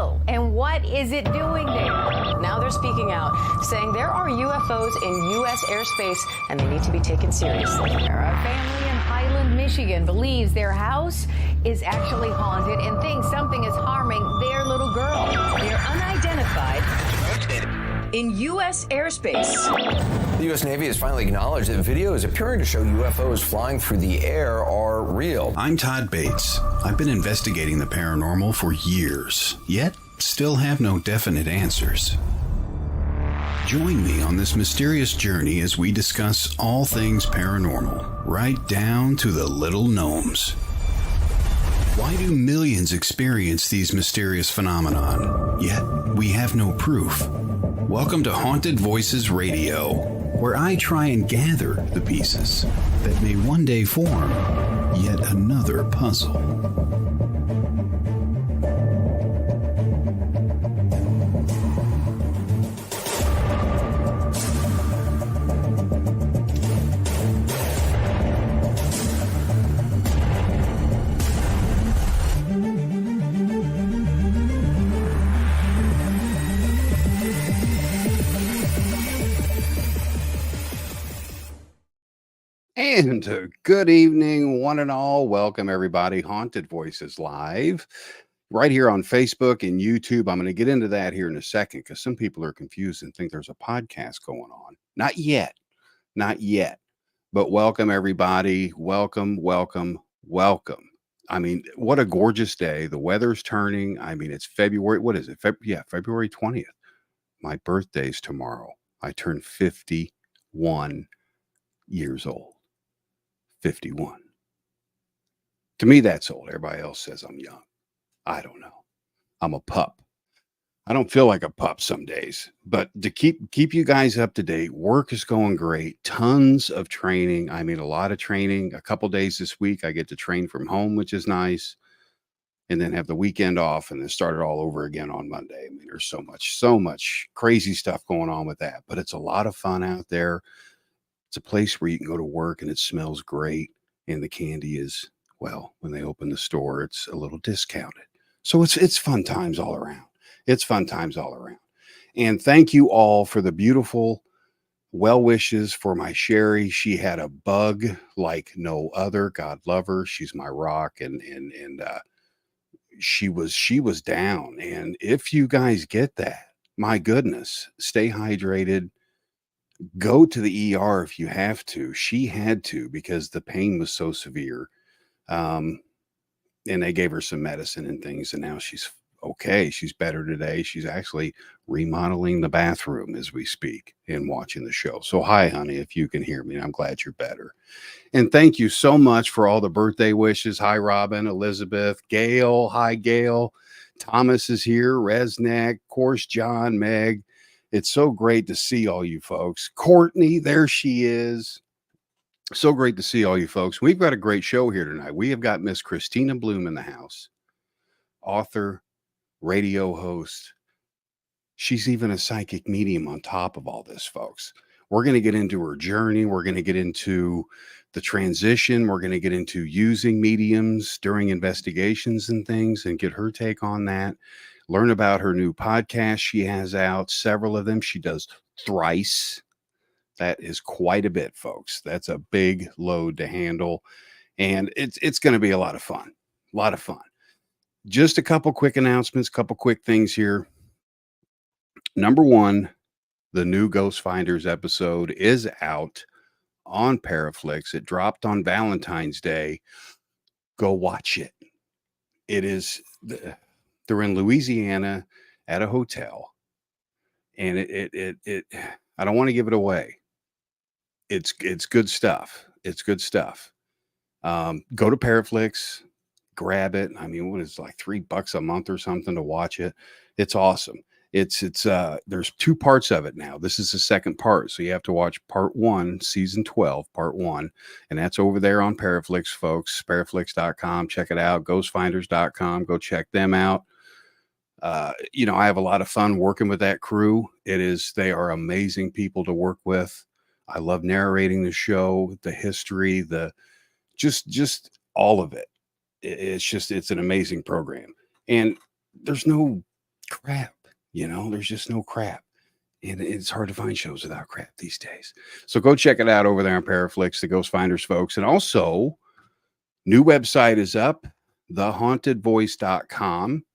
real? And what is it doing there? Now they're speaking out, saying there are UFOs in U.S. airspace and they need to be taken seriously. A family in Highland, Michigan believes their house is actually haunted and thinks something is harming their little girl. They're unidentified in U.S. airspace. The U.S. Navy has finally acknowledged that videos appearing to show UFOs flying through the air are real. I'm Todd Bates. I've been investigating the paranormal for years, yet still have no definite answers. Join me on this mysterious journey as we discuss all things paranormal, right down to the little gnomes. Why do millions experience these mysterious phenomenon, yet we have no proof? Welcome to Haunted Voices Radio, where I try and gather the pieces that may one day form yet another puzzle. And good evening, one and all. Welcome, everybody. Haunted Voices Live, right here on Facebook and YouTube. I'm going to get into that here in a second because some people are confused and think there's a podcast going on. Not yet. Not yet. But welcome, everybody. Welcome, welcome, welcome. I mean, what a gorgeous day. The weather's turning. I mean, it's February. What is it? February 20th. My birthday's tomorrow. I turn 51 years old. 51. To me, that's old. Everybody else says I'm young. I don't know. I'm a pup. I don't feel like a pup some days, but to keep you guys up to date, work is going great. Tons of training. I mean, a lot of training. A couple days this week, I get to train from home, which is nice, and then have the weekend off and then start it all over again on Monday. I mean, there's so much crazy stuff going on with that, but it's a lot of fun out there. It's a place where you can go to work and it smells great. And the candy is, well, when they open the store, it's a little discounted. So it's fun times all around. It's fun times all around. And thank you all for the beautiful well wishes for my Sherry. She had a bug like no other. God love her. She's my rock. And she was down. And if you guys get that, my goodness, stay hydrated. Go to the ER if you have to. She had to because the pain was so severe. And they gave her some medicine and things, and now she's okay. She's better today. She's actually remodeling the bathroom as we speak and watching the show. So hi, honey, if you can hear me. I'm glad you're better. And thank you so much for all the birthday wishes. Hi, Robin, Elizabeth, Gail. Hi, Gail. Thomas is here. Resnack, of course, John, Meg. It's so great to see all you folks. Courtney, there she is. So great to see all you folks. We've got a great show here tonight. We have got Miss Kristina Bloom in the house. Author, radio host. She's even a psychic medium on top of all this, folks. We're going to get into her journey. We're going to get into the transition. We're going to get into using mediums during investigations and things and get her take on that. Learn about her new podcast she has out, several of them. She does thrice. That is quite a bit, folks. That's a big load to handle. And it's going to be a lot of fun. A lot of fun. Just a couple quick announcements, couple quick things here. Number one, the new Ghost Finders episode is out on Paraflix. It dropped on Valentine's Day. Go watch it. It is... They're in Louisiana at a hotel, and it I don't want to give it away. It's good stuff. It's good stuff. Go to Paraflix, grab it. I mean, what is it, like $3 a month or something to watch it? It's awesome. It's there's two parts of it now. This is the second part, so you have to watch part 1, season 12, part 1, and that's over there on Paraflix, folks. Paraflix.com. Check it out. Ghostfinders.com. Go check them out. I have a lot of fun working with that crew. They are amazing people to work with. I love narrating the show, the history, just all of it. It's an amazing program. And there's no crap. There's just no crap. And it's hard to find shows without crap these days. So go check it out over there on Paraflix, the Ghost Finders folks. And also, new website is up, thehauntedvoice.com.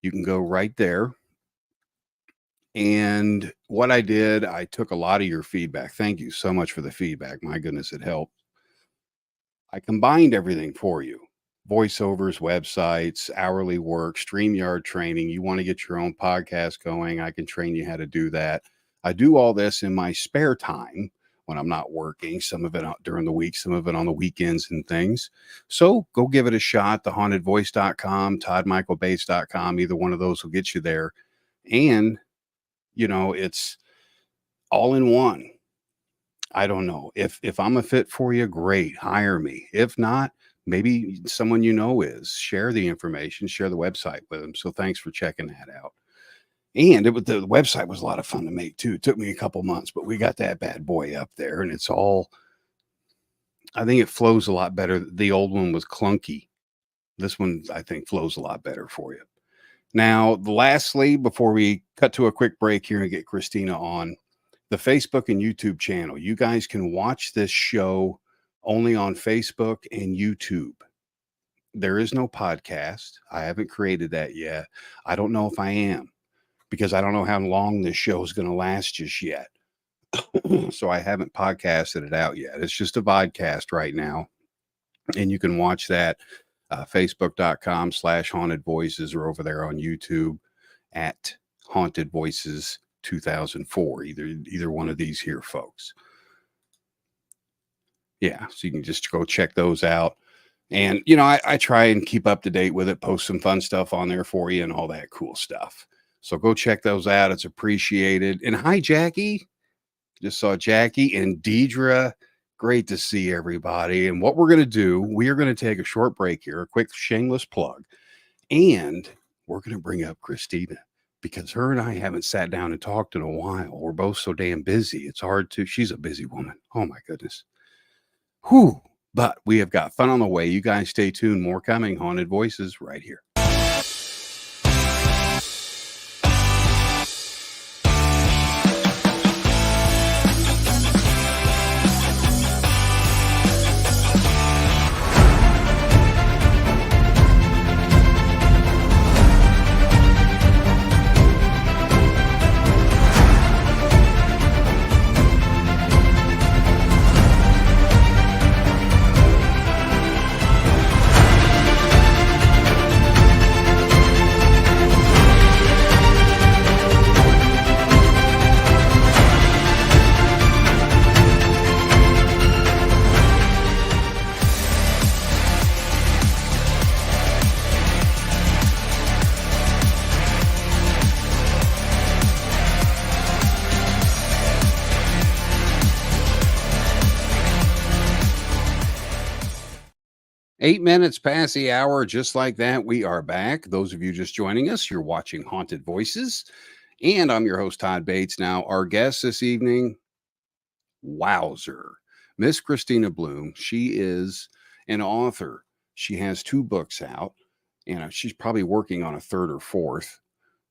You can go right there. And what I did, I took a lot of your feedback. Thank you so much for the feedback. My goodness, it helped. I combined everything for you. Voiceovers, websites, hourly work, StreamYard training. You want to get your own podcast going, I can train you how to do that. I do all this in my spare time when I'm not working, some of it during the week, some of it on the weekends and things. So go give it a shot, thehauntedvoice.com, toddmichaelbates.com. Either one of those will get you there. And, it's all in one. I don't know. If I'm a fit for you, great, hire me. If not, maybe someone is. Share the information, share the website with them. So thanks for checking that out. And the website was a lot of fun to make too. It took me a couple months, but we got that bad boy up there, and it's all, I think it flows a lot better. The old one was clunky. This one, I think, flows a lot better for you. Now, lastly, before we cut to a quick break here and get Kristina on, the Facebook and YouTube channel. You guys can watch this show only on Facebook and YouTube. There is no podcast. I haven't created that yet. I don't know if I am, because I don't know how long this show is going to last just yet. So I haven't podcasted it out yet. It's just a vodcast right now. And you can watch that facebook.com/haunted voices, or over there on YouTube at Haunted Voices 2004. Either one of these here, folks. Yeah, so you can just go check those out. And, I try and keep up to date with it, post some fun stuff on there for you and all that cool stuff. So go check those out. It's appreciated. And hi, Jackie. Just saw Jackie and Deidre. Great to see everybody. And what we're going to do, we are going to take a short break here, a quick shameless plug. And we're going to bring up Kristina, because her and I haven't sat down and talked in a while. We're both so damn busy. It's hard to, she's a busy woman. Oh my goodness. Whew. But we have got fun on the way. You guys stay tuned. More coming. Haunted Voices right here. Eight minutes past the hour, just like that, we are back. Those of you just joining us, you're watching Haunted Voices, and I'm your host, Todd Bates. Now, our guest this evening, wowzer, Miss Kristina Bloom. She is an author. She has 2 books out, and she's probably working on a 3rd or 4th.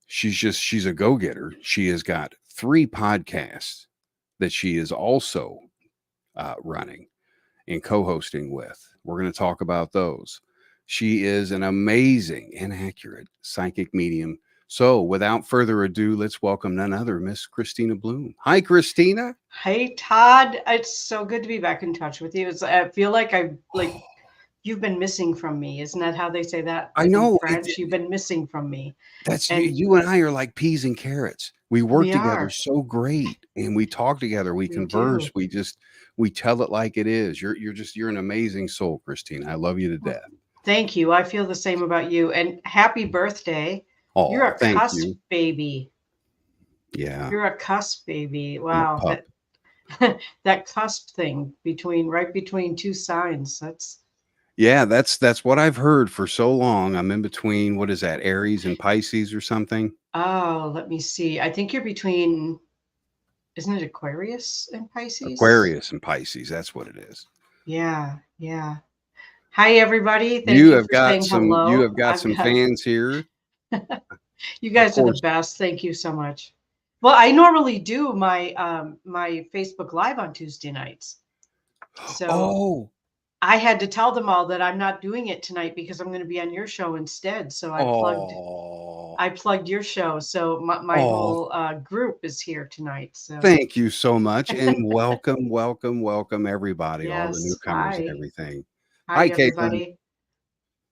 She's a go-getter. She has got 3 podcasts that she is also running and co-hosting with. We're going to talk about those. She is an amazing and accurate psychic medium. So without further ado, let's welcome none other, Miss Kristina Bloom. Hi, Kristina. Hey, Todd. It's so good to be back in touch with you. I feel like you've been missing from me. Isn't that how they say that? I know. In French, you've been missing from me. You and I are like peas and carrots. We work together so great, and we talk together. We converse. We tell it like it is. You're an amazing soul, Kristina. I love you to death. Thank you. I feel the same about you. And happy birthday. Oh, you're a cusp baby. Yeah. You're a cusp baby. Wow. That cusp thing right between 2 signs. That's what I've heard for so long. I'm in between, what is that, Aries and Pisces or something? Oh, let me see. I think you're between, isn't it Aquarius and Pisces? Aquarius and Pisces, that's what it is. Yeah. Hi, everybody. Thank you for saying hello. You have got some fans here. You guys are the best. Thank you so much. Well, I normally do my my Facebook Live on Tuesday nights. So I had to tell them all that I'm not doing it tonight because I'm going to be on your show instead. So I plugged your show. So my whole group is here tonight. So thank you so much, and welcome, welcome, welcome everybody, all the yes. newcomers and Hi. everything. Hi, Caitlin. everybody.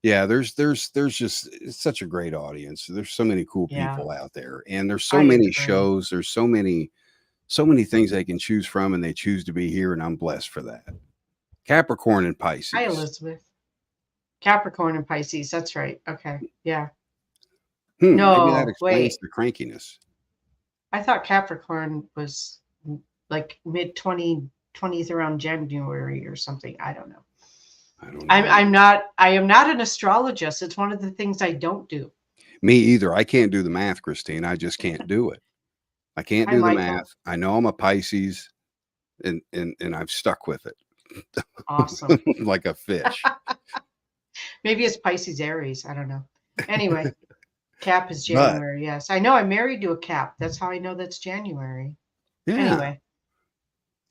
Yeah, there's just it's such a great audience. There's so many cool Yeah. people out there, and there's so I many agree. shows. There's so many things they can choose from, and they choose to be here, and I'm blessed for that. Capricorn and Pisces. Hi, Elizabeth. Capricorn and Pisces. That's right. Okay. Yeah. No, maybe that explains wait. the crankiness. I thought Capricorn was like mid 2020s around January or something. I don't know. I don't know. I am not an astrologist. It's one of the things I don't do. Me either. I can't do the math, Christine. I just can't do it. I can't do the math. I know I'm a Pisces, and I've stuck with it. Awesome. Like a fish. Maybe it's Pisces Aries. I don't know. Anyway, Cap is January. Yes. I know I'm married to a Cap. That's how I know that's January. Yeah. Anyway.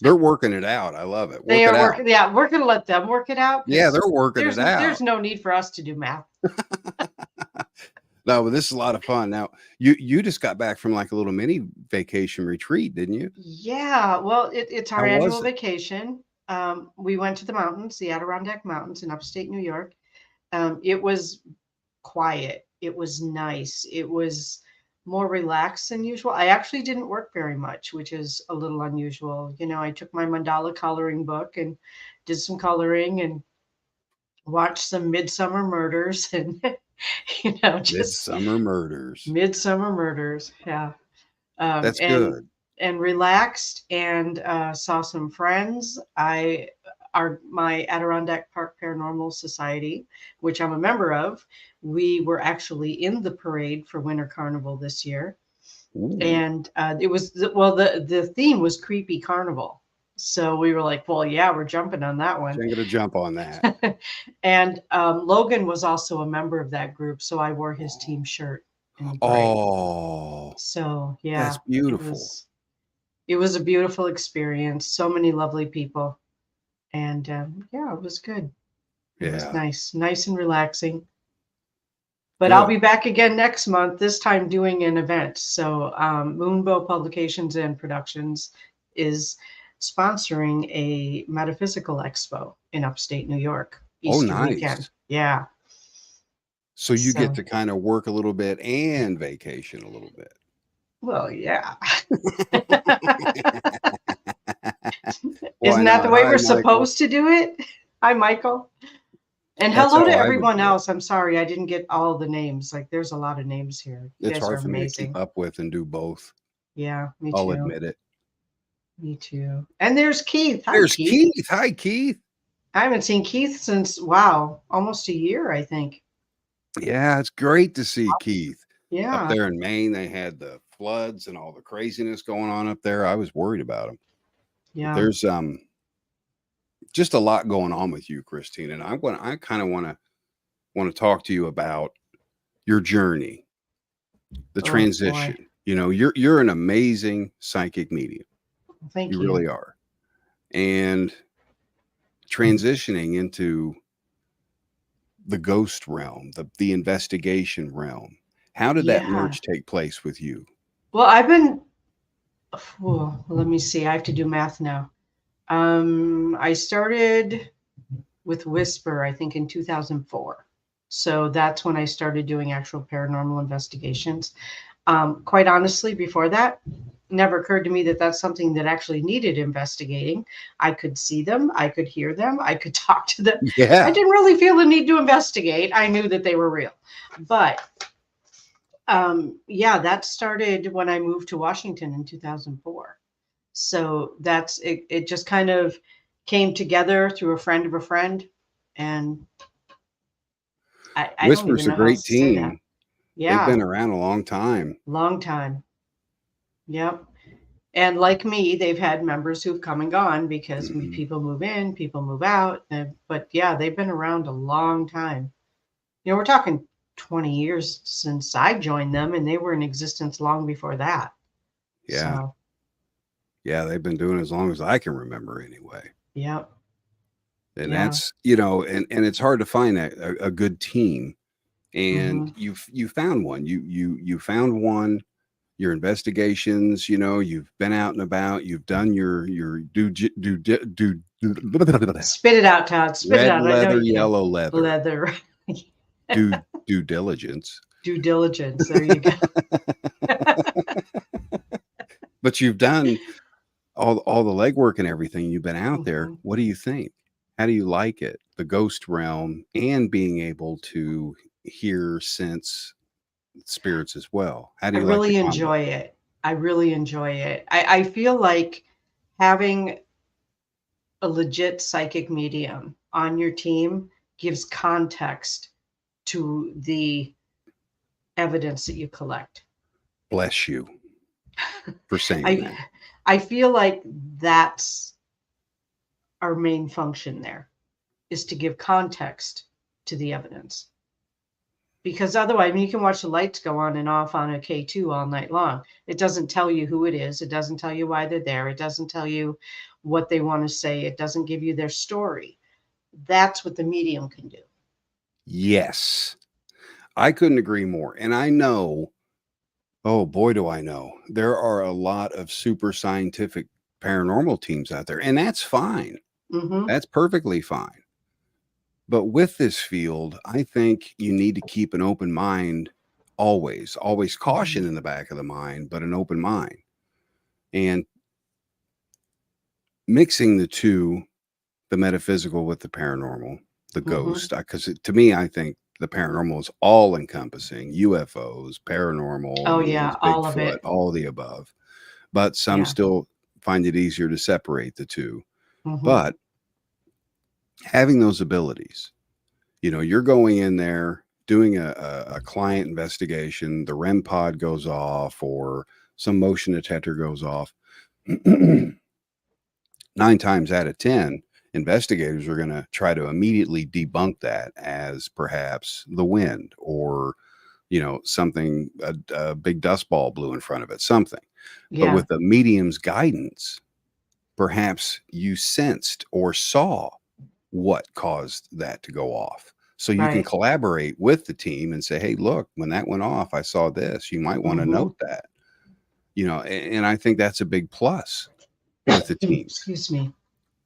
They're working it out. I love it. They are working. Yeah, we're going to let them work it out. Yeah, they're working it out. There's no need for us to do math. No, but this is a lot of fun. Now, you just got back from like a little mini vacation retreat, didn't you? Yeah. Well, it's our annual vacation. We went to the mountains, the Adirondack Mountains in upstate New York. It was quiet. It was nice. It was more relaxed than usual. I actually didn't work very much, which is a little unusual. You know, I took my mandala coloring book and did some coloring and watched some Midsummer Murders and, you know, just Midsummer Murders. Yeah. That's good. And relaxed and saw some friends. My Adirondack Park Paranormal Society, which I'm a member of, we were actually in the parade for Winter Carnival this year. Ooh. And it was, the theme was Creepy Carnival. So we were like, well, yeah, we're jumping on that one. I'm going to jump on that. And Logan was also a member of that group. So I wore his team shirt. So yeah. That's beautiful. It was a beautiful experience. So many lovely people. And yeah, it was good. It was nice and relaxing. But I'll be back again next month, this time doing an event. So Moonbow Publications and Productions is sponsoring a metaphysical expo in upstate New York. Easter weekend. Yeah. So you get to kind of work a little bit and vacation a little bit. Well, yeah. Isn't that the way we're supposed to do it? Hi, Michael. And hello to everyone else. I'm sorry, I didn't get all the names. Like, there's a lot of names here. It's hard for me to keep up with and do both. Yeah, me too. I'll admit it. Me too. And there's Keith. Hi, Keith. Hi, Keith. I haven't seen Keith since, wow, almost a year, I think. Yeah, it's great to see Keith. Yeah. Up there in Maine, they had the floods and all the craziness going on up there. I was worried about him. Yeah. There's just a lot going on with you, Christine, and I kind of want to talk to you about your journey, the transition. Boy. You know, you're an amazing psychic medium. Thank you. You really are. And transitioning into the ghost realm, the investigation realm. How did that merge take place with you? Well, let me see. I have to do math now. I started with Whisper, I think, in 2004. So that's when I started doing actual paranormal investigations. Quite honestly, before that, never occurred to me that that's something that actually needed investigating. I could see them, I could hear them, I could talk to them. Yeah. I didn't really feel the need to investigate. I knew that they were real. But that started when I moved to Washington in 2004. So that's it. It just kind of came together through a friend of a friend, and I Whisper's a great team. Yeah, they've been around a long time. Long time. Yep. And like me, they've had members who've come and gone because people move in, people move out. But yeah, they've been around a long time. You know, we're talking 20 years since I joined them, and they were in existence long before that. Yeah. So, yeah, they've been doing it as long as I can remember anyway. yeah. And Yeah. that's, and it's hard to find a good team. And you found one. You found one. Your investigations, you've been out and about, you've done your Spit it out, Todd. Spit it red out. I know leather, you can. yellow leather, Leather. due diligence. Due diligence. There you go. But you've done all the legwork and everything. You've been out there. What do you think? How do you like it? The ghost realm and being able to hear, sense spirits as well. How do I you like really the enjoy it. I really enjoy it. I feel like having a legit psychic medium on your team gives context to the evidence that you collect. Bless you for saying that. I feel like that's our main function there, is to give context to the evidence. Because otherwise, I mean, you can watch the lights go on and off on a K2 all night long. It doesn't tell you who it is. It doesn't tell you why they're there. It doesn't tell you what they want to say. It doesn't give you their story. That's what the medium can do. Yes. I couldn't agree more. And I know, oh boy, do I know, there are a lot of super scientific paranormal teams out there, and that's fine. That's perfectly fine. But with this field, I think you need to keep an open mind always caution in the back of the mind, but an open mind. And mixing the two, the metaphysical with the paranormal, the ghost, because to me, I think the paranormal is all encompassing: UFOs, paranormal, Oh yeah, all of Bigfoot, it. all of the above. But some still find it easier to separate the two. But having those abilities, you're going in there doing a client investigation, the REM pod goes off or some motion detector goes off. 9 times out of 10, investigators are going to try to immediately debunk that as perhaps the wind or, something, a big dust ball blew in front of it, something. Yeah. But with the medium's guidance, perhaps you sensed or saw what caused that to go off. So you can collaborate with the team and say, hey, look, when that went off, I saw this. You might want to note that, and I think that's a big plus with the teams. Excuse me.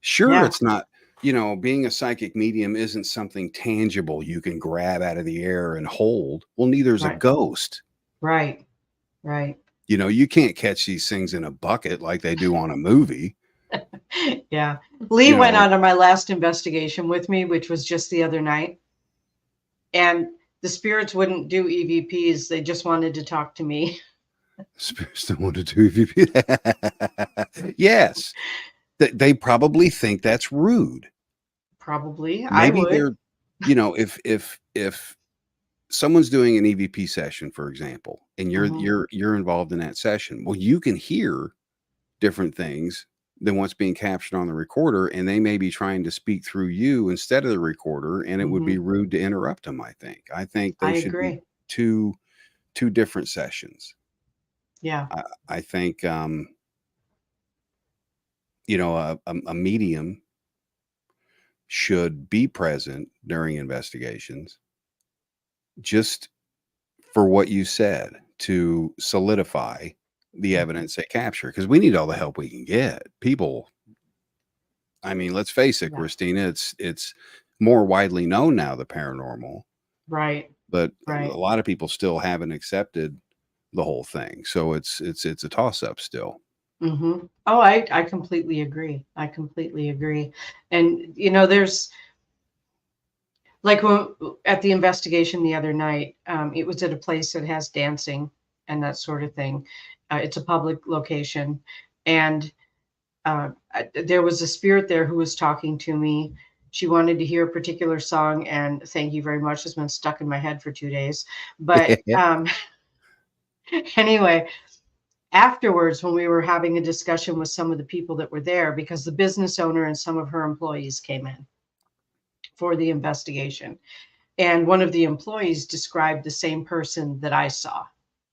Sure, it's not, being a psychic medium isn't something tangible you can grab out of the air and hold. Well, neither is a ghost. Right. You can't catch these things in a bucket like they do on a movie. Yeah. Lee went on my last investigation with me, which was just the other night. And the spirits wouldn't do EVPs. They just wanted to talk to me. Spirits don't want to do EVP. Yes. They probably think that's rude. Probably. Maybe I would. They're, if someone's doing an EVP session, for example, and you're involved in that session, well, you can hear different things than what's being captured on the recorder, and they may be trying to speak through you instead of the recorder, and it would be rude to interrupt them. I think they should agree. be two different sessions. Yeah. I think a medium should be present during investigations, just for what you said, to solidify the evidence they capture, because we need all the help we can get. People, I mean, let's face it, Kristina, it's more widely known now, the paranormal, right? But a lot of people still haven't accepted the whole thing, so it's a toss up still. Oh, I completely agree. I completely agree. And there's like at the investigation the other night, it was at a place that has dancing and that sort of thing. It's a public location, and there was a spirit there who was talking to me. She wanted to hear a particular song, and thank you very much. It's been stuck in my head for 2 days. But anyway, afterwards, when we were having a discussion with some of the people that were there, because the business owner and some of her employees came in for the investigation, And one of the employees described the same person that I saw,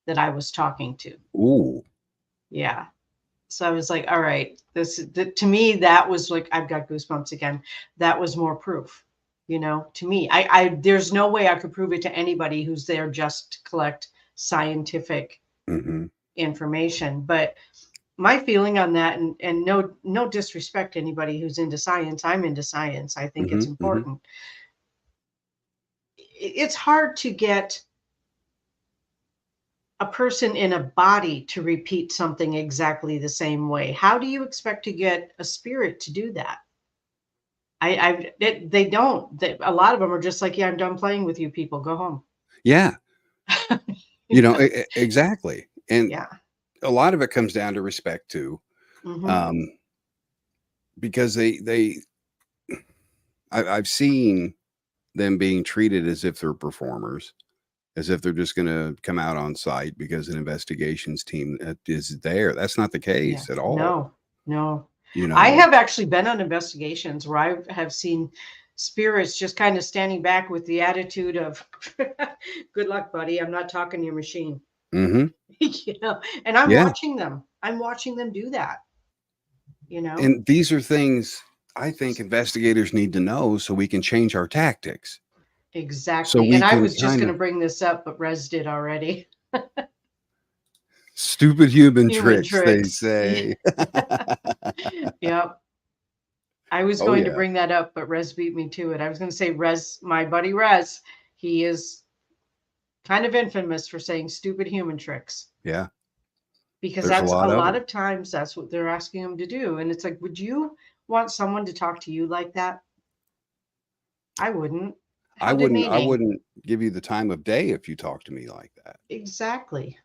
that I was talking to. Ooh. Yeah. So I was like, all right, to me, that was like, I've got goosebumps again. That was more proof, to me. There's no way I could prove it to anybody who's there just to collect scientific information. But my feeling on that, and no disrespect to anybody who's into science. I'm into science. I think it's important. It's hard to get a person in a body to repeat something exactly the same way. How do you expect to get a spirit to do that? They don't. A lot of them are just like, yeah, I'm done playing with you people. Go home. Yeah. Exactly. And yeah, a lot of it comes down to respect too. Because I've seen them being treated as if they're performers, as if they're just going to come out on site because an investigations team is there. That's not the case at all. No. I have actually been on investigations where I have seen spirits just kind of standing back with the attitude of, good luck, buddy. I'm not talking to your machine. And I'm watching them. I'm watching them do that. And these are things I think investigators need to know so we can change our tactics. Exactly. And I was just going to bring this up, but Rez did already. Stupid human tricks, they say. Yep. I was going to bring that up, but Rez beat me to it. I was going to say Rez, my buddy Rez, he is kind of infamous for saying stupid human tricks. Yeah. Because that's a lot of times that's what they're asking him to do. And it's like, would you want someone to talk to you like that? I wouldn't. I wouldn't give you the time of day if you talk to me like that. Exactly.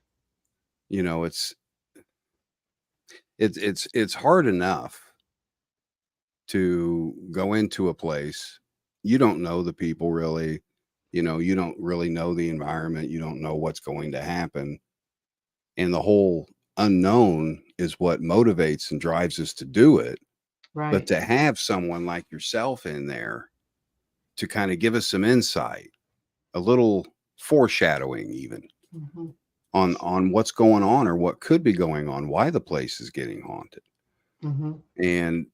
It's hard enough to go into a place. You don't know the people really, you don't really know the environment. You don't know what's going to happen. And the whole unknown is what motivates and drives us to do it. Right. But to have someone like yourself in there to kind of give us some insight, a little foreshadowing even on what's going on or what could be going on, why the place is getting haunted. And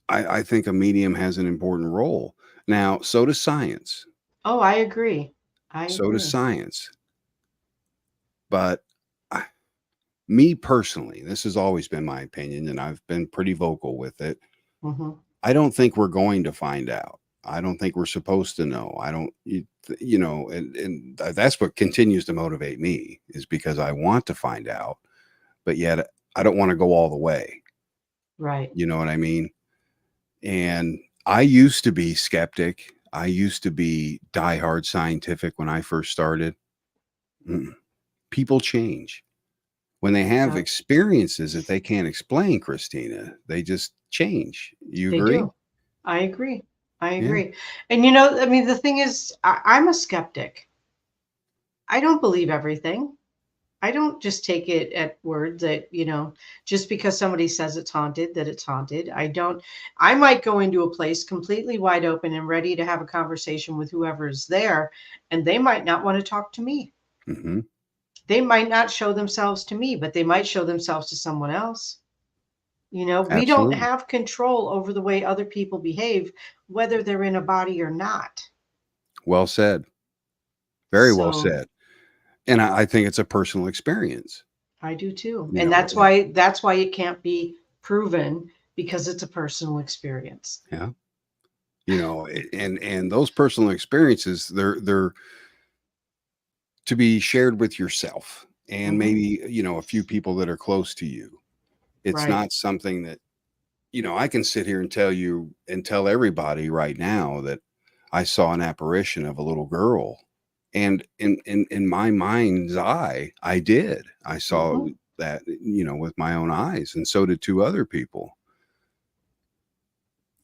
I think a medium has an important role. Now, so does science. Oh, I agree. So does science. But me personally, this has always been my opinion, and I've been pretty vocal with it. I don't think we're going to find out. I don't think we're supposed to know. I don't, and that's what continues to motivate me, is because I want to find out, but yet I don't want to go all the way. Right. You know what I mean? And I used to be skeptic. I used to be diehard scientific when I first started. People change. When they have experiences that they can't explain, Kristina, they just change. You agree? Do. I agree. I agree. And the thing is, I'm a skeptic. I don't believe everything. I don't just take it at word that, just because somebody says it's haunted, that it's haunted. I might go into a place completely wide open and ready to have a conversation with whoever's there, and they might not want to talk to me. They might not show themselves to me, but they might show themselves to someone else. We don't have control over the way other people behave, whether they're in a body or not. Well said. Very well said. And I think it's a personal experience. I do too. And that's why it can't be proven, because it's a personal experience. Yeah. And those personal experiences, they're to be shared with yourself and maybe, a few people that are close to you. It's not something that, I can sit here and tell you and tell everybody right now that I saw an apparition of a little girl. And in my mind's eye, I did. I saw that, with my own eyes, and so did two other people.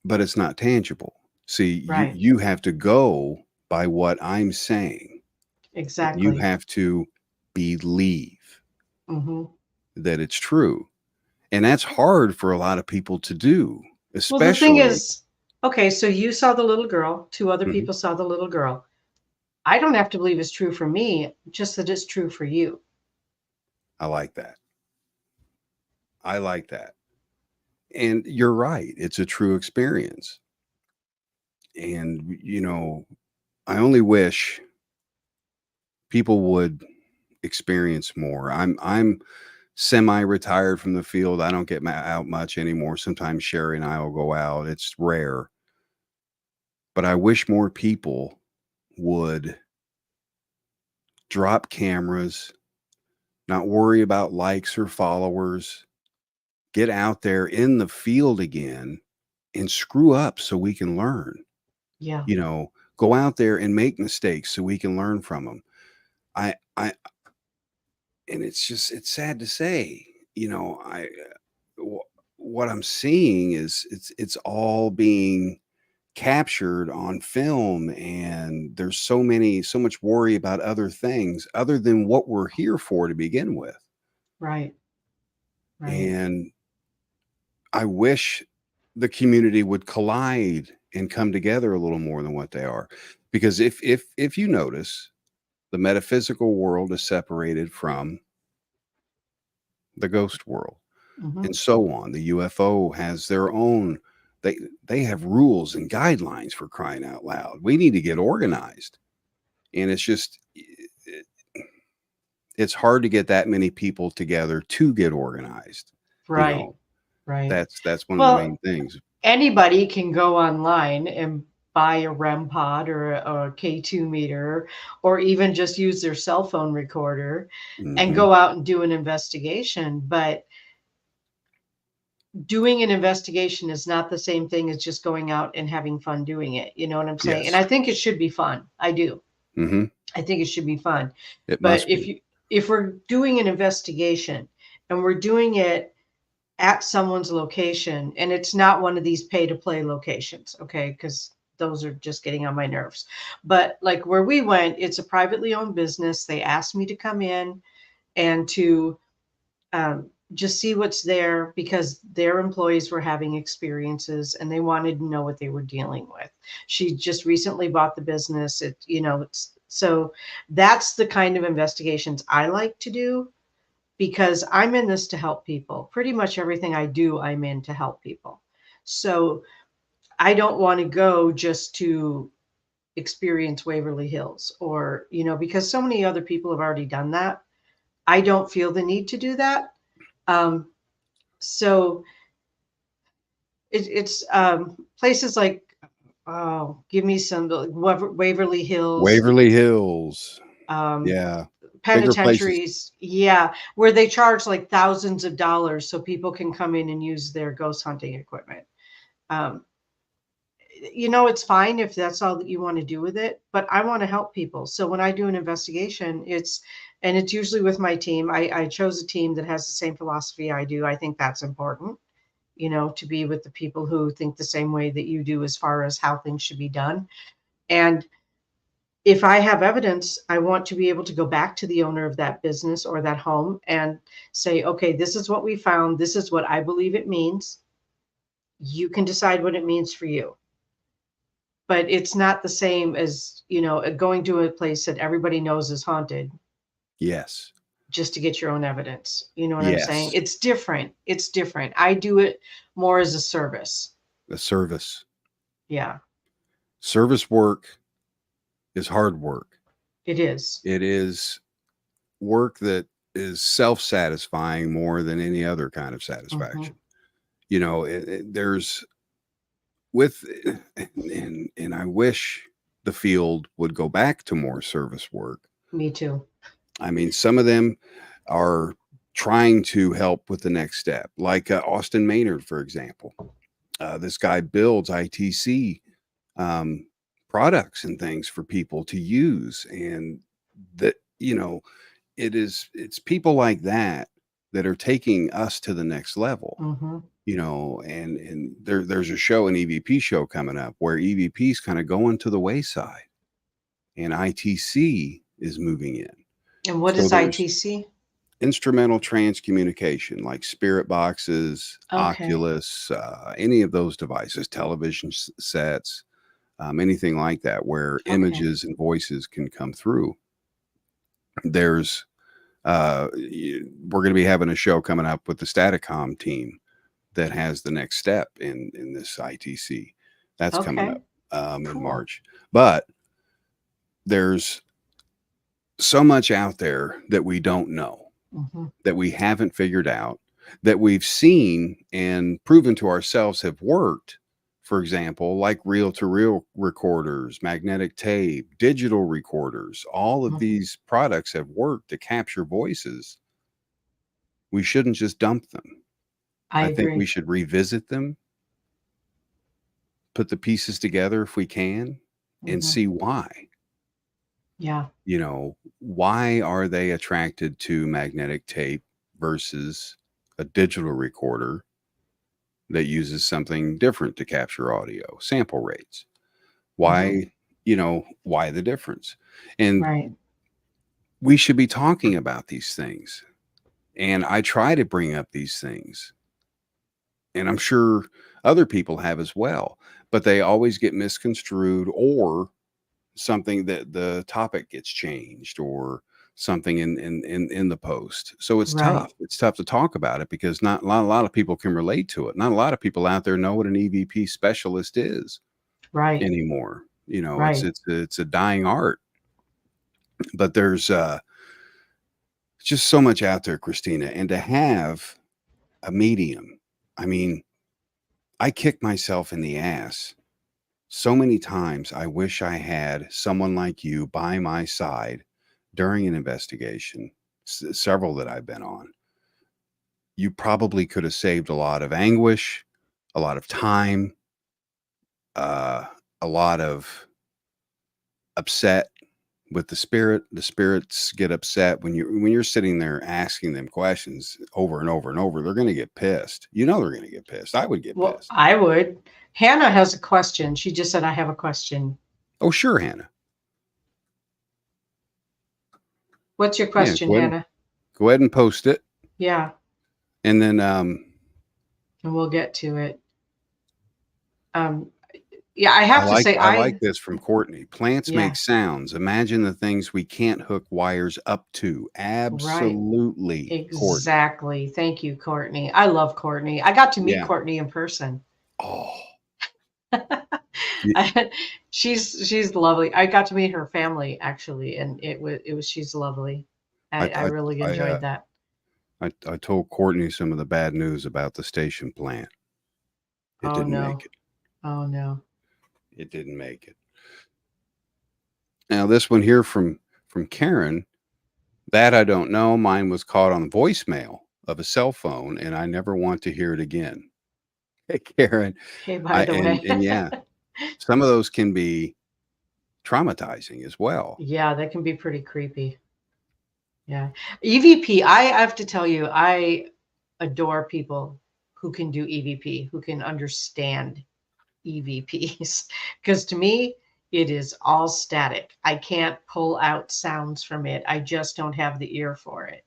But it's not tangible. See, you have to go by what I'm saying. Exactly. You have to believe that it's true. And that's hard for a lot of people to do, especially. Well, the thing is, okay, so you saw the little girl, two other people saw the little girl. I don't have to believe it's true for me, just that it's true for you. I like that. I like that. And you're right. It's a true experience. And, I only wish people would experience more. I'm semi-retired from the field. I don't get out much anymore. Sometimes Sherry and I will go out. It's rare. But I wish more people would drop cameras, not worry about likes or followers, get out there in the field again and screw up so we can learn. Yeah. Go out there and make mistakes so we can learn from them. And it's sad to say, what I'm seeing is it's all being captured on film, and there's so much worry about other things other than what we're here for to begin with. Right. And I wish the community would collide and come together a little more than what they are, because if you notice, the metaphysical world is separated from the ghost world, and so on. The UFO has their own, they have rules and guidelines, for crying out loud. We need to get organized. And it's hard to get that many people together to get organized. Right. That's one of the main things. Anybody can go online and buy a REM pod or a K2 meter, or even just use their cell phone recorder and go out and do an investigation. But doing an investigation is not the same thing as just going out and having fun doing it. You know what I'm saying? Yes. And I think it should be fun. I do. I think it should be fun. But if we're doing an investigation and we're doing it at someone's location, and it's not one of these pay to play locations, okay, because those are just getting on my nerves. But like where we went, it's a privately owned business. They asked me to come in and to just see what's there, because their employees were having experiences and they wanted to know what they were dealing with. She just recently bought the business. So that's the kind of investigations I like to do, because I'm in this to help people. Pretty much everything I do, I'm in to help people. So I don't want to go just to experience Waverly Hills, or, because so many other people have already done that. I don't feel the need to do that. So it's places like, give me some, Waverly Hills. Yeah. Penitentiaries, where they charge like thousands of dollars so people can come in and use their ghost hunting equipment. It's fine if that's all that you want to do with it, but I want to help people. So when I do an investigation, it's usually with my team. I chose a team that has the same philosophy I do. I think that's important, to be with the people who think the same way that you do as far as how things should be done. And if I have evidence, I want to be able to go back to the owner of that business or that home and say, okay, this is what we found. This is what I believe it means. You can decide what it means for you. But it's not the same as, going to a place that everybody knows is haunted. Yes. Just to get your own evidence. You know what I'm saying? It's different. It's different. I do it more as a service. A service. Yeah. Service work is hard work. It is. It is work that is self-satisfying more than any other kind of satisfaction. There's and I wish the field would go back to more service work. Me too. I mean, some of them are trying to help with the next step, like Austin Maynard, for example. This guy builds ITC products and things for people to use, and that it's people like that are taking us to the next level. And there's a show, an EVP show coming up, where EVP is kind of going to the wayside and ITC is moving in. And what is ITC? Instrumental transcommunication, like spirit boxes, Oculus, any of those devices, television sets, anything like that, where images and voices can come through. There's we're going to be having a show coming up with the Staticom team that has the next step in this ITC. That's coming up in March. But there's so much out there that we don't know, that we haven't figured out, that we've seen and proven to ourselves have worked. For example, like reel-to-reel recorders, magnetic tape, digital recorders, all of these products have worked to capture voices. We shouldn't just dump them. I think we should revisit them, put the pieces together if we can, and see why. Yeah. You know, why are they attracted to magnetic tape versus a digital recorder that uses something different to capture audio, sample rates? Why, why the difference? And we should be talking about these things. And I try to bring up these things. And I'm sure other people have as well, but they always get misconstrued, or something that the topic gets changed, or something in the post. So it's tough. It's tough to talk about it because not a lot of people can relate to it. Not a lot of people out there know what an EVP specialist is anymore. It's a dying art. But there's just so much out there, Kristina, and to have a medium. I mean, I kick myself in the ass so many times. I wish I had someone like you by my side during an investigation, several that I've been on. You probably could have saved a lot of anguish, a lot of time, a lot of upset with the spirit. The spirits get upset when you're sitting there asking them questions over and over and over. They're going to get pissed. They're going to get pissed. I would get pissed. I would. Hannah has a question. She just said, I have a question. Oh, sure, Hannah. What's your question, Hannah? Go ahead and post it. Yeah. And then and we'll get to it. Yeah, I have to say, I like this from Courtney. Plants make sounds. Imagine the things we can't hook wires up to. Absolutely. Exactly. Courtney. Thank you, Courtney. I love Courtney. I got to meet Courtney in person. Oh. She's lovely. I got to meet her family actually, and it was she's lovely. I really enjoyed that. I told Courtney some of the bad news about the station plant. It didn't make it. Oh no. It didn't make it. Now this one here from Karen, that I don't know. Mine was caught on voicemail of a cell phone, and I never want to hear it again. Hey, Karen. Hey, by the way. And yeah, some of those can be traumatizing as well. Yeah, that can be pretty creepy. Yeah. EVP, I have to tell you, I adore people who can do EVP, who can understand EVPs, because to me, it is all static. I can't pull out sounds from it. I just don't have the ear for it.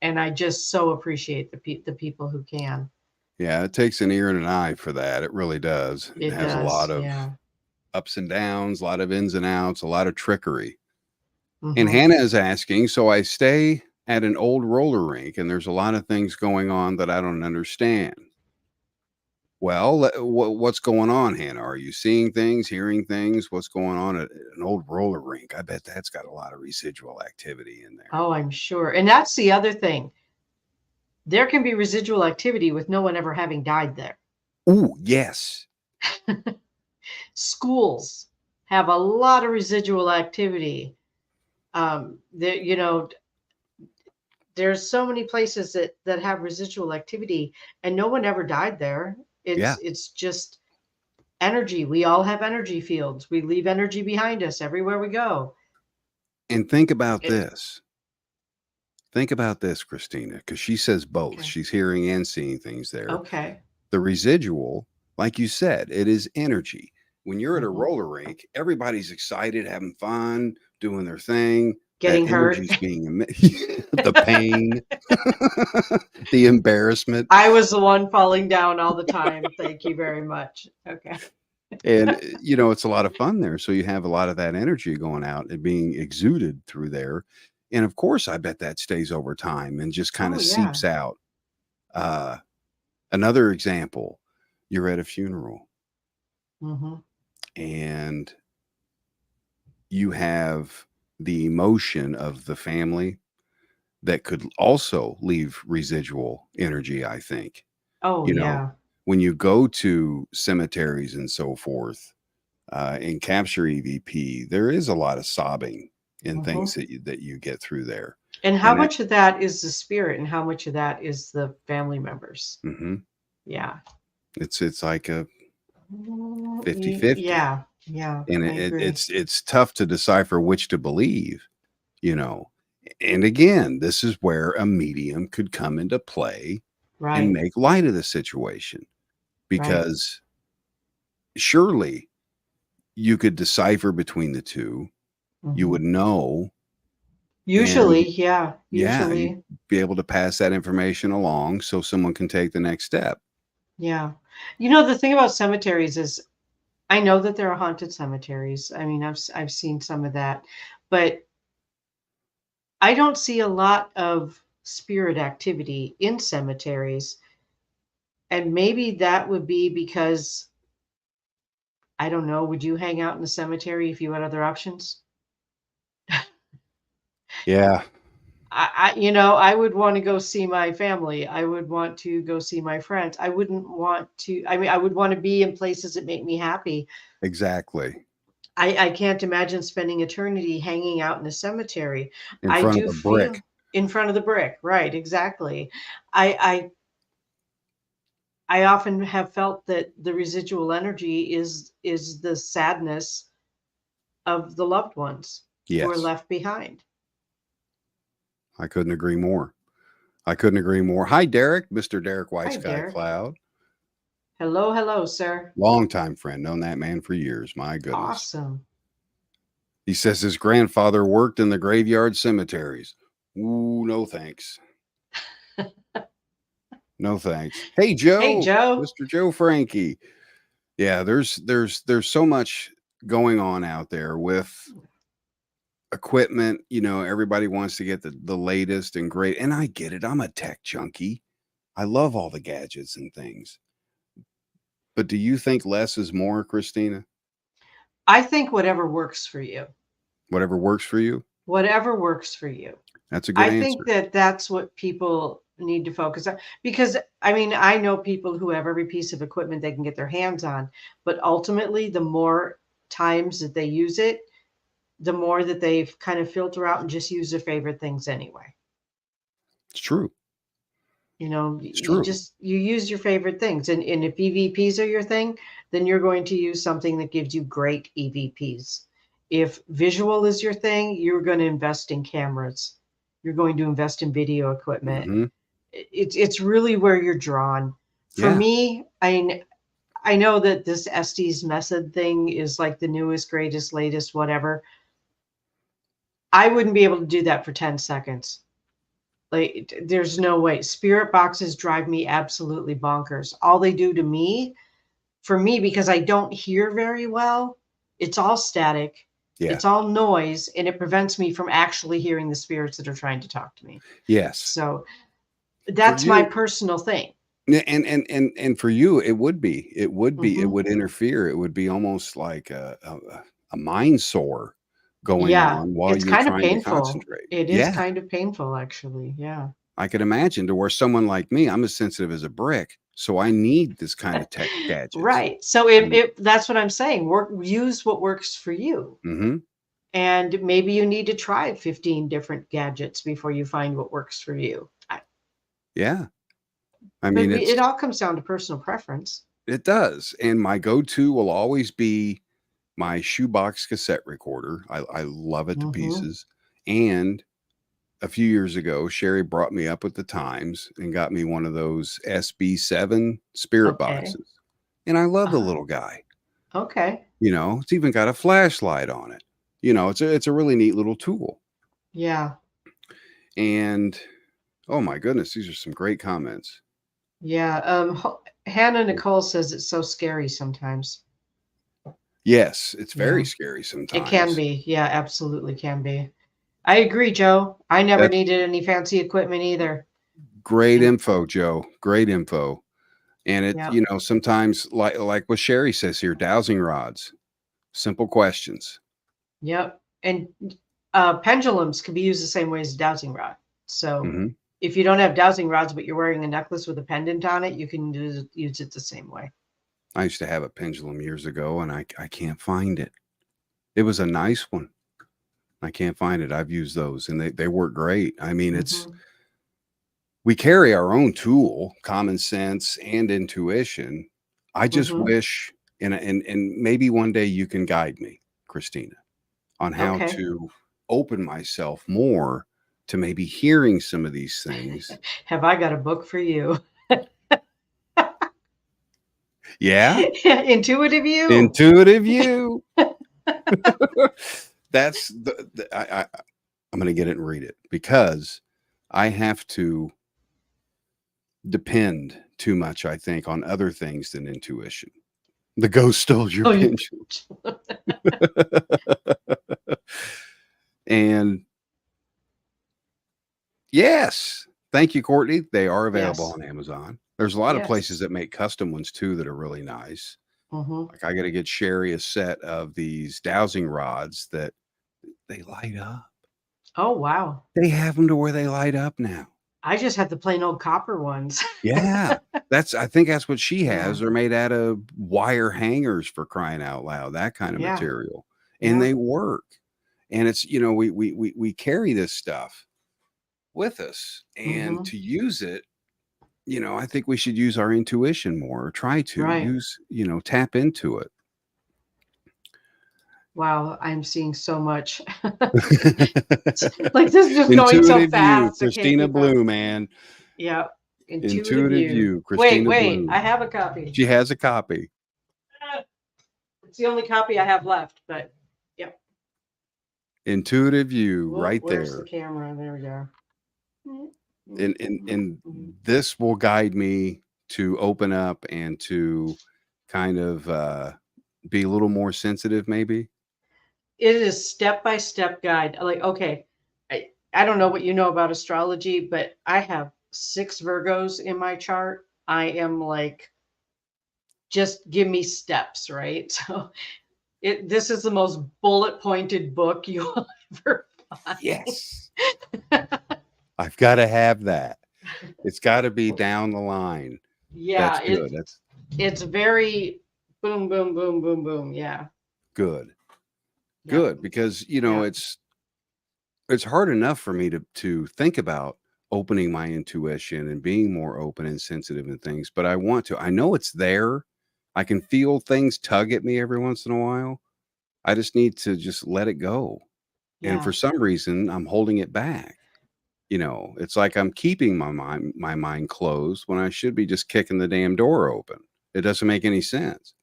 And I just so appreciate the people who can. Yeah, it takes an ear and an eye for that. It really does. It has a lot of ups and downs, a lot of ins and outs, a lot of trickery. And Hannah is asking, so I stay at an old roller rink and there's a lot of things going on that I don't understand. Well, what's going on, Hannah? Are you seeing things, hearing things? What's going on at an old roller rink? I bet that's got a lot of residual activity in there. Oh, I'm sure. And that's the other thing. There can be residual activity with no one ever having died there. Ooh, yes. Schools have a lot of residual activity. There's so many places that have residual activity and no one ever died there. It's just energy. We all have energy fields. We leave energy behind us everywhere we go. And think about this. Think about this, Kristina, because she says both. Okay. She's hearing and seeing things there. Okay. The residual, like you said, it is energy. When you're at a roller rink, everybody's excited, having fun, doing their thing. Getting hurt. Being the pain, the embarrassment. I was the one falling down all the time. Thank you very much. Okay. And, it's a lot of fun there. So you have a lot of that energy going out and being exuded through there. And of course, I bet that stays over time and just kind Oh of yeah. seeps out. Uh, Another example, you're at a funeral Mm-hmm. and you have the emotion of the family that could also leave residual energy, I think. Oh You know, yeah. when you go to cemeteries and so forth, and capture EVP, there is a lot of sobbing in Mm-hmm. things that you get through there. And how And that much of that is the spirit and how much of that is the family members? mhm, Yeah. it's like a 50-50. Yeah. Yeah. And I it agree. it's tough to decipher which to believe, you know. And again, this is where a medium could come into play and Right. make light of the situation, Right. because surely you could decipher between the two. You Mm-hmm. would know, and Usually, yeah. yeah, you'd Usually. be able to pass that information along so someone can take the next step. Yeah. The thing about cemeteries is I know that there are haunted cemeteries. I mean, I've seen some of that, but I don't see a lot of spirit activity in cemeteries. And maybe that would be because I don't know, would you hang out in the cemetery if you had other options? Yeah, I would want to go see my family. I would want to go see my friends. I wouldn't want to, I mean, I would want to be in places that make me happy. exactly. I can't imagine spending eternity hanging out in a cemetery. In I front of do a brick. feel in front of the brick, right? Exactly. I often have felt that the residual energy is the sadness of the loved ones who are Yes, left behind. I couldn't agree more. I couldn't agree more. Hi, Derek, Mr. Derek White Hi, Sky Derek. Cloud. Hello, hello, sir. Longtime friend, known that man for years. My goodness. Awesome. He says his grandfather worked in the graveyard cemeteries. Ooh, no thanks. No thanks. Hey, Hey, Joe, Joe. Mr. Joe Frankie. Yeah, there's so much going on out there with equipment. Everybody wants to get the latest and great, and I get it. I'm a tech junkie. I love all the gadgets and things. But do you think less is more, Christina? I think whatever works for you. Whatever works for you? Whatever works for you. That's a good I think answer. that that's what people need to focus on because I mean, I know people who have every piece of equipment they can get their hands on, but ultimately the more times that they use it, the more that they've kind of filter out and just use their favorite things anyway. It's true. It's You true. just you use your favorite things, and if EVPs are your thing, then you're going to use something that gives you great EVPs. If visual is your thing, you're going to invest in cameras. You're going to invest in video equipment. Hmm. It's really where you're drawn. For Yeah. me, I know that this Estes method thing is like the newest, greatest, latest, whatever. I wouldn't be able to do that for 10 seconds. Like, there's no way. Spirit boxes drive me absolutely bonkers. All they do to me, for me, because I don't hear very well, it's all static, Yeah. it's all noise, and it prevents me from actually hearing the spirits that are trying to talk to me. Yes. So For that's my you, personal thing. and for you, it Hmm. would interfere. It would be almost like a mind sore going Yeah, on while it's you're kind of trying to painful. concentrate. It is Yeah. kind of painful, actually. Yeah. I could imagine, to where someone like me, I'm as sensitive as a brick, so I need this kind of tech gadgets. Right. So I'm that's what I'm saying. Use what works for you. mhm. And maybe you need to try 15 different gadgets before you find what works for you. Yeah. I But mean, it all comes down to personal preference. it does, and my go-to will always be my shoebox cassette recorder. I love it to Hmm. pieces, and a few years ago, Sherry brought me up with the times and got me one of those SB7 spirit Okay. boxes, and I love the Uh-huh. little guy. Okay. It's even got a flashlight on it. It's a really neat little tool. Yeah. And oh my goodness, these are some great comments. Yeah. Hannah Nicole says it's so scary sometimes. Yes, it's very Yeah. scary It sometimes. can be. Yeah, absolutely can be. I agree, Joe. I never That's needed any fancy equipment either. great And info, Joe. Great info. And it, yep, sometimes like what Sherry says here, dowsing rods, simple questions. yep. And pendulums can be used the same way as a dowsing rod. So Hmm. if you don't have dowsing rods, but you're wearing a necklace with a pendant on it, you can use it the same way. I used to have a pendulum years ago, and I can't find it. It was a nice one. I can't find it. I've used those, and they work great. I mean, Mhm. we carry our own tool, common sense and intuition. I just Mhm. wish, and maybe one day you can guide me, Kristina, on how Okay. to open myself more to maybe hearing some of these things. Have I got a book for you? Yeah, Intuitive You. intuitive you. That's I'm going to get it and read it because I have to depend too much, I think, on other things than intuition. The ghost stole your Oh, you. pendulum. And yes, thank you, Courtney. They are available Yes. on Amazon. There's a lot of places Yes. that make custom ones too that are really nice. Mhm. Like I got to get Sherry a set of these dowsing rods that they light up. Oh, wow. They have them to where they light up now. I just had the plain old copper ones. Yeah. I think that's what she Yeah. has. They're made out of wire hangers, for crying out loud, that kind of Yeah. material. And Yeah. they work. And it's, we carry this stuff with us, and Mhm. to use it, I think we should use our intuition more, or try to Right. use, tap into it. Wow, I'm seeing so much. Like this is just going so Intuitive you, fast. I can't Kristina keep up. Bloom, man. Yeah. Intuitive Intuitive You. you, Wait, Kristina wait. I Bloom. have a copy. She has a copy. It's the only copy I have left, but yep. Intuitive you, Whoa, right where's the there. camera? There we go. And this will guide me to open up and to kind of be a little more sensitive, maybe. It is step-by-step guide. Like, okay, I don't know what you know about astrology, but I have 6 Virgos in my chart. I am like, just give me steps, right? So this is the most bullet pointed book you'll ever find. Yes. I've got to have that. It's got to be down the line. Yeah, That's good. it's very boom, boom, boom, boom, boom. Yeah. Good. Yeah. Good, because it's hard enough for me to think about opening my intuition and being more open and sensitive and things, but I want to. I know it's there. I can feel things tug at me every once in a while. I just need to just let it go. And Yeah. for some reason, I'm holding it back. It's like I'm keeping my mind closed when I should be just kicking the damn door open. It doesn't make any sense.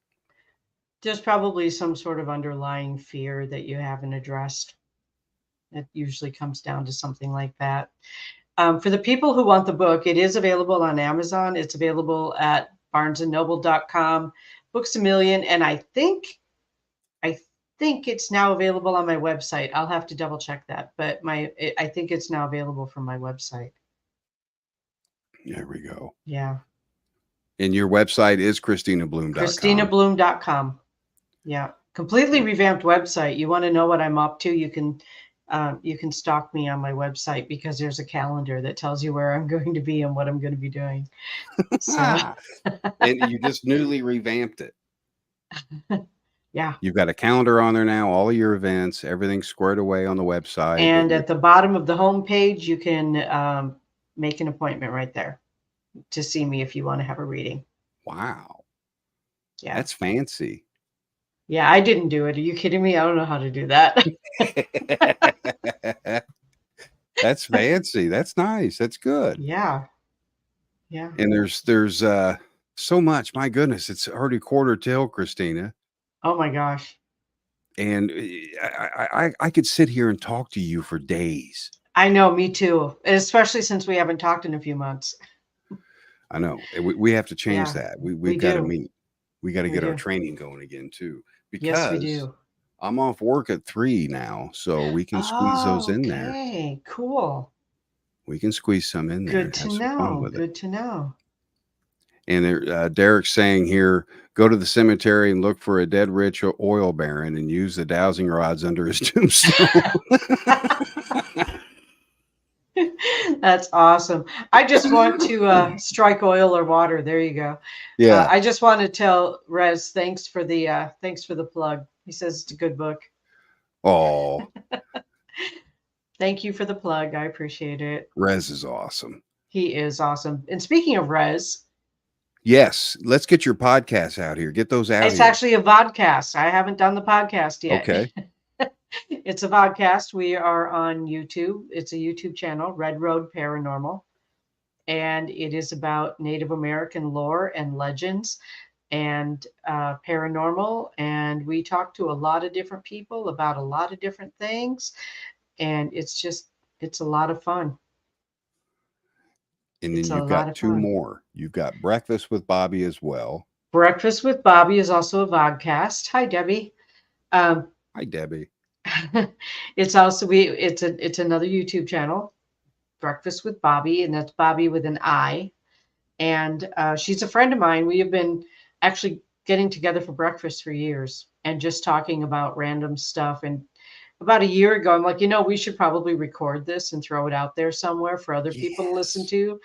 There's probably some sort of underlying fear that you haven't addressed. It usually comes down to something like that. For the people who want the book, it is available on Amazon. It's available at barnesandnoble.com, Books A Million, and I think it's now available on my website. I'll have to double check that, but I think it's now available from my website. There we go. Yeah. And your website is KristinaBloom.com. KristinaBloom.com. Yeah. Completely revamped website. You want to know what I'm up to? You can stalk me on my website because there's a calendar that tells you where I'm going to be and what I'm going to be doing. So. And you just newly revamped it. Yeah. You've got a calendar on there now, all of your events, everything's squared away on the website. And at the bottom of the home page, you can make an appointment right there to see me if you want to have a reading. Wow. Yeah. That's fancy. Yeah, I didn't do it. Are you kidding me? I don't know how to do that. That's fancy. That's nice. That's good. Yeah. Yeah. And there's so much. My goodness, it's already 1:45, Kristina. Oh my gosh. And I could sit here and talk to you for days. I know, me too. Especially since we haven't talked in a few months. I know. We have to change that. We've got to meet. We got to get our training going again too. Yes, we because do. I'm off work at 3 now, so we can squeeze those in there. Okay, cool. We can squeeze some in there Good and to have some fun know. with it. Good to know. And Derek's saying here, go to the cemetery and look for a dead rich oil baron and use the dowsing rods under his tombstone. That's awesome. I just want to strike oil or water. There you go. Yeah. I just want to tell Rez thanks for the plug. He says it's a good book. Oh, Thank you for the plug. I appreciate it. Rez is awesome. He is awesome. And speaking of Rez, yes, let's get your podcasts out here. Get those out it's here. actually a vodcast. I haven't done the podcast yet. Okay. It's a vodcast. We are on YouTube. It's a YouTube channel, Red Road Paranormal. And it is about Native American lore and legends and paranormal. And we talk to a lot of different people about a lot of different things. And it's a lot of fun. And then you've got two more. You've got Breakfast with Bobby as well. Breakfast with Bobby is also a vodcast. Hi, Debbie. Hi, Debbie. It's also it's another YouTube channel, Breakfast with Bobby, and that's Bobby with an I. And she's a friend of mine. We have been actually getting together for breakfast for years and just talking about random stuff. And about a year ago, I'm like, we should probably record this and throw it out there somewhere for other people to listen to.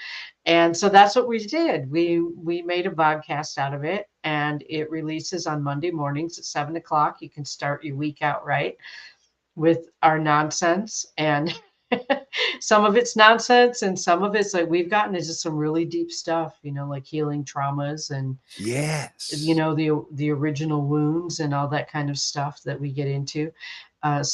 And so that's what we did. We made a podcast out of it, and it releases on Monday mornings at 7:00. You can start your week out right with our nonsense. And some of it's nonsense and some of it's like we've gotten into some really deep stuff, like healing traumas and the original wounds and all that kind of stuff that we get into. And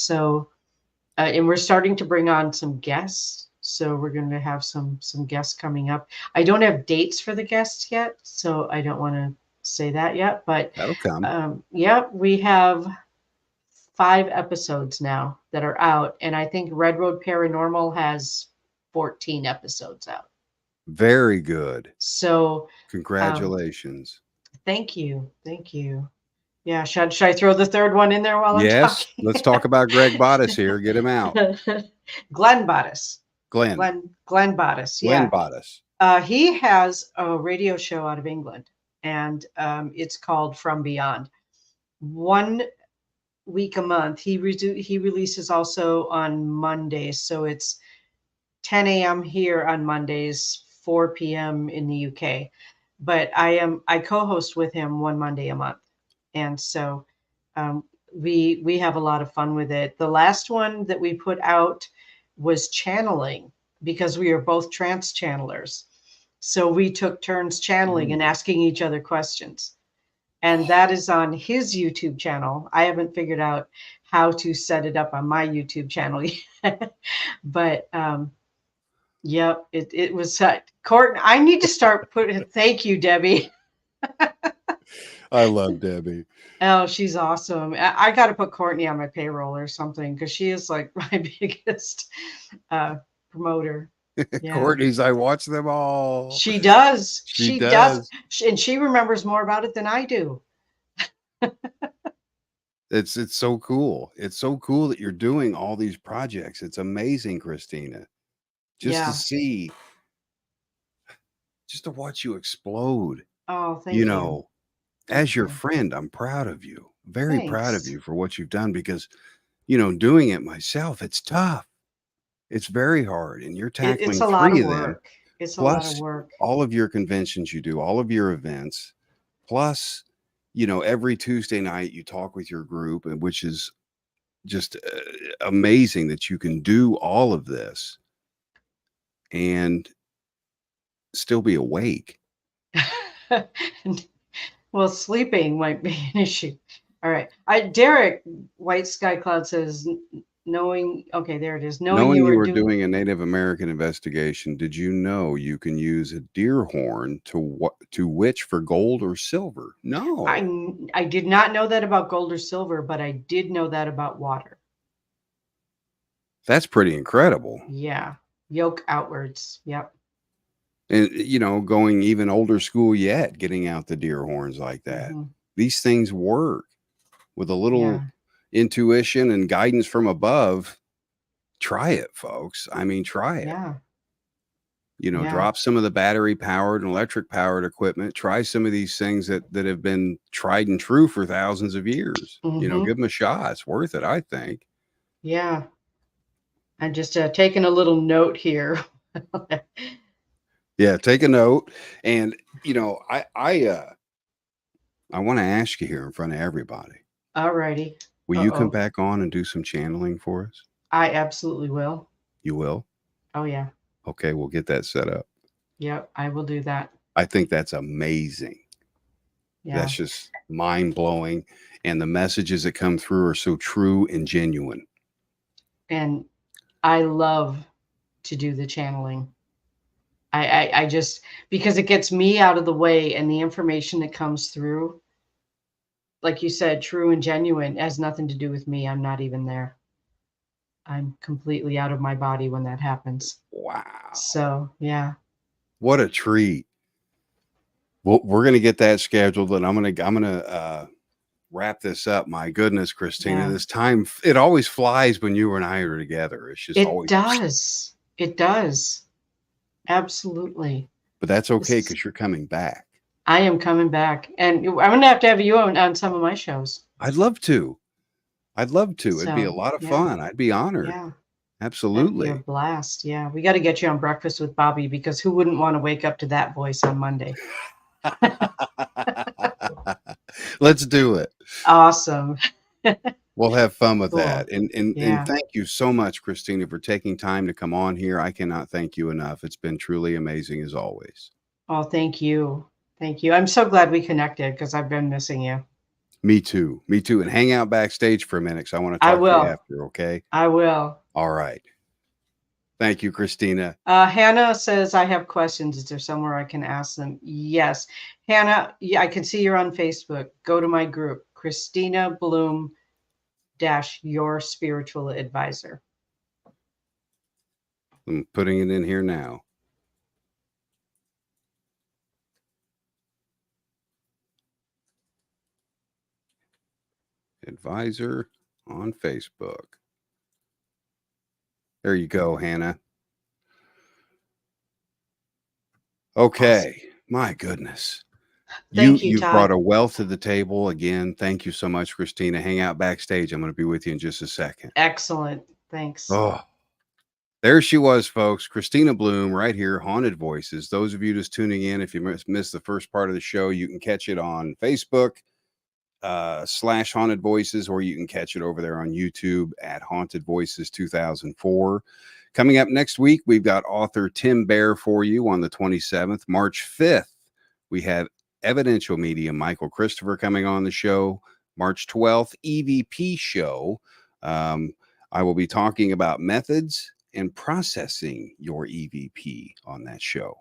we're starting to bring on some guests. So we're going to have some guests coming up. I don't have dates for the guests yet, so I don't want to say that yet, but that'll come. We have 5 episodes now that are out, and I think Red Road Paranormal has 14 episodes out. Very good. So congratulations. Thank you. Yeah, should I throw the third one in there while I'm talking? Let's talk about Greg Bottis here. Get him out. Glenn Bottis. Glenn Bottis. Yeah. Glenn Bottis. He has a radio show out of England, and it's called From Beyond. 1 week a month. He releases also on Mondays, so it's 10 a.m. here on Mondays, 4 p.m. in the UK. But I co-host with him 1 Monday a month, and so we have a lot of fun with it. The last one that we put out was channeling, because we are both trance channelers. So we took turns channeling and asking each other questions. And that is on his YouTube channel. I haven't figured out how to set it up on my YouTube channel yet. But yep, it was Court. I need to start putting thank you, Debbie. I love Debbie. Oh, she's awesome. I got to put Courtney on my payroll or something, because she is like my biggest promoter. Yeah. Courtney's, I watch them all. She does. She does. And she remembers more about it than I do. It's so cool. It's so cool that you're doing all these projects. It's amazing, Kristina. To see, just to watch you explode. Oh, thank you. As your friend, I'm proud of you. Very proud of you for what you've done, because, doing it myself, it's tough. It's very hard, and you're tackling it's a lot 3 of of them. work. It's plus a lot of work. All of your conventions you do, all of your events, plus, every Tuesday night you talk with your group, which is just amazing that you can do all of this and still be awake. Well, sleeping might be an issue. All right. Derek White Sky Cloud says, knowing you were doing a Native American investigation, did you know you can use a deer horn to witch for gold or silver? No. I did not know that about gold or silver, but I did know that about water. That's pretty incredible. Yeah. Yoke outwards. Yep. And, going even older school yet, getting out the deer horns like that. Mm-hmm. These things work. with a little intuition and guidance from above, try it, folks. I mean, try it. Yeah. Drop some of the battery powered and electric powered equipment. Try some of these things that have been tried and true for thousands of years. Mm-hmm. Give them a shot. It's worth it, I think. Yeah. I'm just taking a little note here. Yeah, take a note. And I want to ask you here in front of everybody. All righty. Will you come back on and do some channeling for us? I absolutely will. You will? Oh, yeah. Okay, we'll get that set up. Yep, I will do that. I think that's amazing. Yeah. That's just mind-blowing. And the messages that come through are so true and genuine. And I love to do the channeling. I just, because it gets me out of the way, and the information that comes through, like you said, true and genuine, has nothing to do with me. I'm not even there. I'm completely out of my body when that happens. Wow. So, yeah. What a treat. Well, we're going to get that scheduled, and I'm going to wrap this up. My goodness, Kristina, this time, it always flies when you and I are together. It's just always. It does. Absolutely. But that's okay, because you're coming back. I am coming back, and I'm going to have you on some of my shows. I'd love to. It'd be a lot of fun. I'd be honored. Yeah. Absolutely. That'd be a blast. Yeah. We got to get you on Breakfast with Bobby, because who wouldn't want to wake up to that voice on Monday? Let's do it. Awesome. We'll have fun with that. And thank you so much, Kristina, for taking time to come on here. I cannot thank you enough. It's been truly amazing as always. Oh, thank you. Thank you. I'm so glad we connected, because I've been missing you. Me too. And hang out backstage for a minute, because I want to talk to you after, okay? I will. All right. Thank you, Kristina. Hannah says, I have questions. Is there somewhere I can ask them? Yes. Hannah, I can see you're on Facebook. Go to my group, Kristina Bloom - your spiritual advisor. I'm putting it in here now. Advisor on Facebook. There you go, Hannah. Okay. Awesome. My goodness. You brought a wealth to the table again. Thank you so much, Kristina. Hang out backstage. I'm going to be with you in just a second. Excellent. Thanks. Oh, there she was, folks. Kristina Bloom right here, Haunted Voices. Those of you just tuning in, if you missed the first part of the show, you can catch it on Facebook / Haunted Voices, or you can catch it over there on YouTube at Haunted Voices 2004. Coming up next week, we've got author Tim Bear for you on the 27th. March 5th, we have evidential medium Michael Christopher coming on the show. March 12th, EVP show. I will be talking about methods and processing your EVP on that show,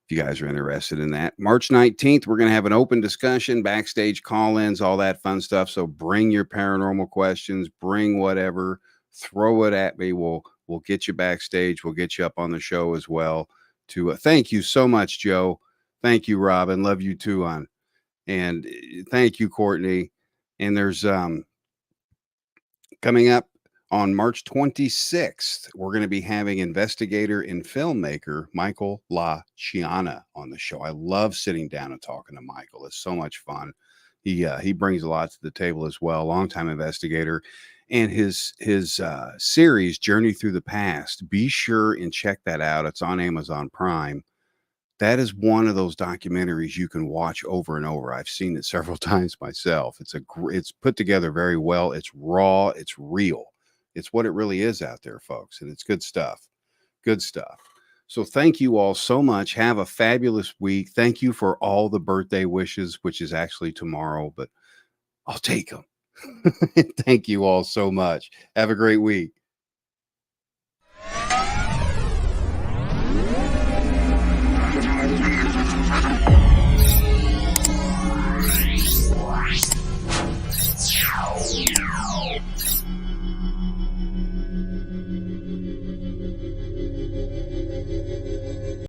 if you guys are interested in that. March 19th, we're going to have an open discussion, backstage call-ins, all that fun stuff. So bring your paranormal questions, bring whatever, throw it at me. We'll get you backstage. We'll get you up on the show as well. Thank you so much, Joe. Thank you, Robin. Love you too, and thank you, Courtney. And there's coming up on March 26th, we're going to be having investigator and filmmaker Michael LaChiana on the show. I love sitting down and talking to Michael. It's so much fun. He brings a lot to the table as well. Longtime investigator, and his series Journey Through the Past. Be sure and check that out. It's on Amazon Prime. That is one of those documentaries you can watch over and over. I've seen it several times myself. It's put together very well. It's raw. It's real. It's what it really is out there, folks. And it's good stuff. Good stuff. So thank you all so much. Have a fabulous week. Thank you for all the birthday wishes, which is actually tomorrow, but I'll take them. Thank you all so much. Have a great week. Yeah.